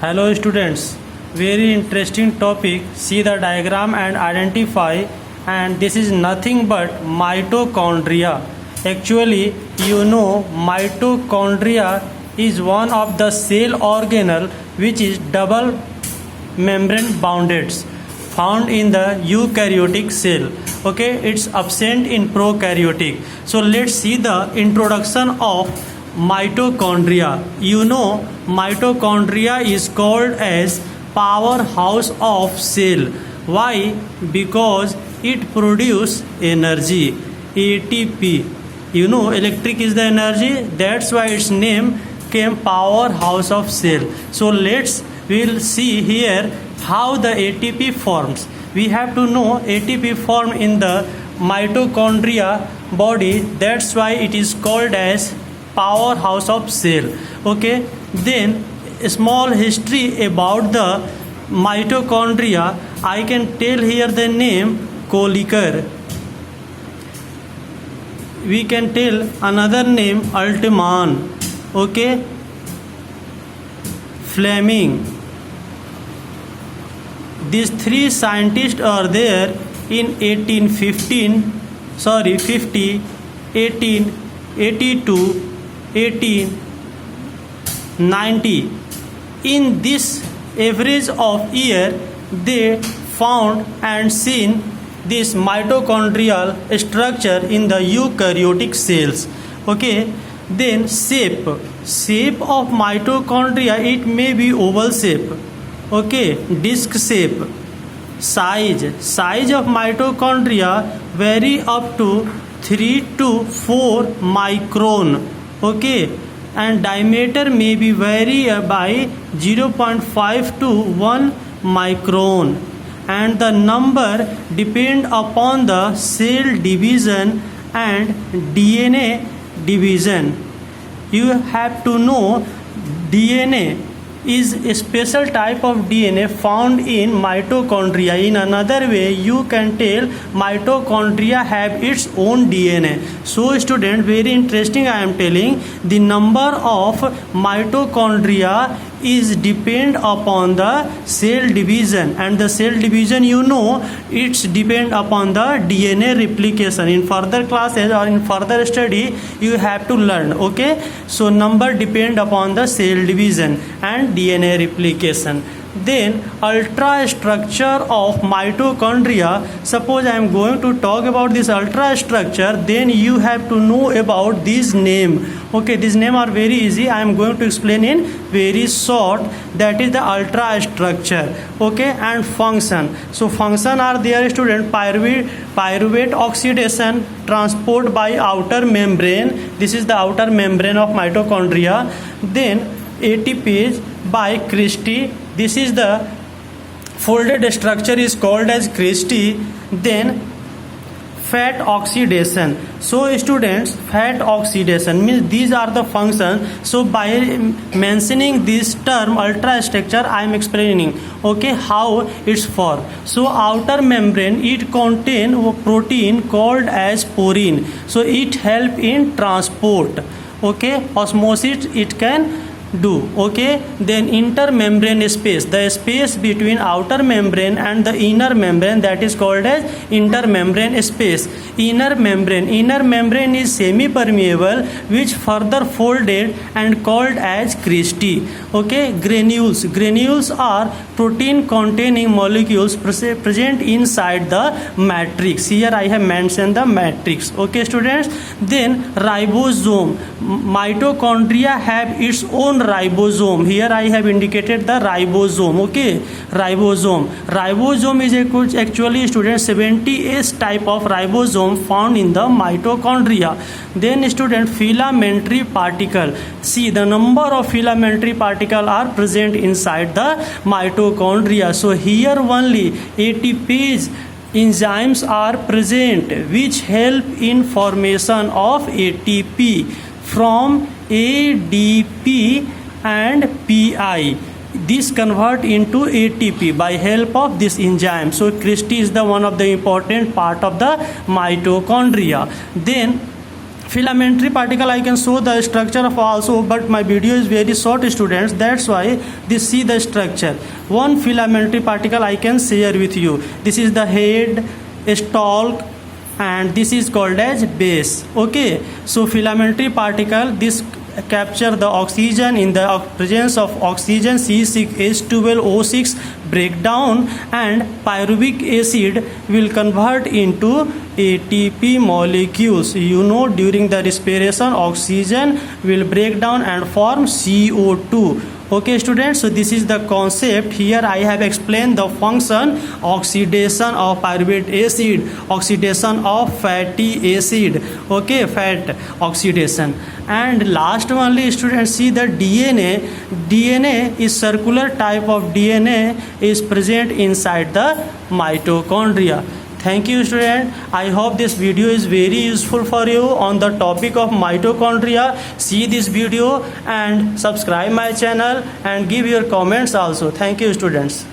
Hello students, very interesting topic. See the diagram and identify, and this is nothing but mitochondria. Actually, mitochondria is one of the cell organelle which is double membrane bounded, found in the eukaryotic cell. Okay, it's absent in prokaryotic. So let's see the introduction of mitochondria. Mitochondria is called as powerhouse of cell. Why? Because it produces energy, ATP. Electric is the energy, that's why its name came powerhouse of cell. So we'll see here how the ATP forms. We have to know ATP formed in the mitochondria body, that's why it is called as powerhouse of cell. Okay, then a small history about the mitochondria. I can tell here the name Kolliker. We can tell another name Altman. Okay, Fleming. These three scientists are there in 1850, 1882, 1890. In this average of year, they found and seen this mitochondrial structure in the eukaryotic cells. Okay, then shape of mitochondria, it may be oval shape. Okay, disc shape. Size of mitochondria vary up to 3 to 4 micron. Okay, and diameter may be vary by 0.5 to 1 micron, and the number depend upon the cell division and DNA division. You have to know DNA is a special type of DNA found in mitochondria. In another way, you can tell mitochondria have its own DNA. So student, very interesting, I am telling, the number of mitochondria is depend upon the cell division, and the cell division it's depend upon the DNA replication. In further classes or in further study you have to learn. Okay, so number depend upon the cell division and DNA replication. Then ultrastructure of mitochondria. Suppose I am going to talk about this ultrastructure, then you have to know about this name. Okay, these names are very easy. I am going to explain in very short. That is the ultrastructure. Okay, and function. So function are there, student. Pyruvate oxidation, transport by outer membrane. This is the outer membrane of mitochondria. Then ATPase by Christie. This is the folded structure is called as Christie. Then fat oxidation. So students, fat oxidation means these are the functions. So by mentioning this term ultrastructure, I am explaining how it's formed. So outer membrane, it contain a protein called as porine. So it help in transport. Osmosis it can do. Then intermembrane space, the space between outer membrane and the inner membrane, that is called as intermembrane space. Inner membrane is semi-permeable, which further folded and called as Christie. Granules are protein containing molecules present inside the matrix. Here I have mentioned the matrix. Students, then ribosome. Mitochondria have its own ribosome. Here I have indicated the ribosome. Ribosome is actually, students, 70S type of ribosome found in the mitochondria. Then student, filamentary particle. See, the number of filamentary particles are present inside the mitochondria. So here only ATPase enzymes are present which help in formation of ATP from ADP and PI. This convert into ATP by help of this enzyme. So Christie is the one of the important part of the mitochondria. Then filamentary particle I can show the structure of also, but my video is very short students, that's why this see the structure. One filamentary particle I can share with you. This is the head, stalk, and this is called as base. Okay, so filamentary particle, this capture the oxygen. In the presence of oxygen, C6H12O6 break down and pyruvic acid will convert into ATP molecules. You know, during the respiration oxygen will break down and form CO2. Okay students, so this is the concept. Here I have explained the function: oxidation of pyruvate acid, oxidation of fatty acid, okay, fat oxidation. And last only students, see the DNA is circular type of DNA is present inside the mitochondria. Thank you student. I hope this video is very useful for you on the topic of mitochondria. See this video and subscribe my channel and give your comments also. Thank you students.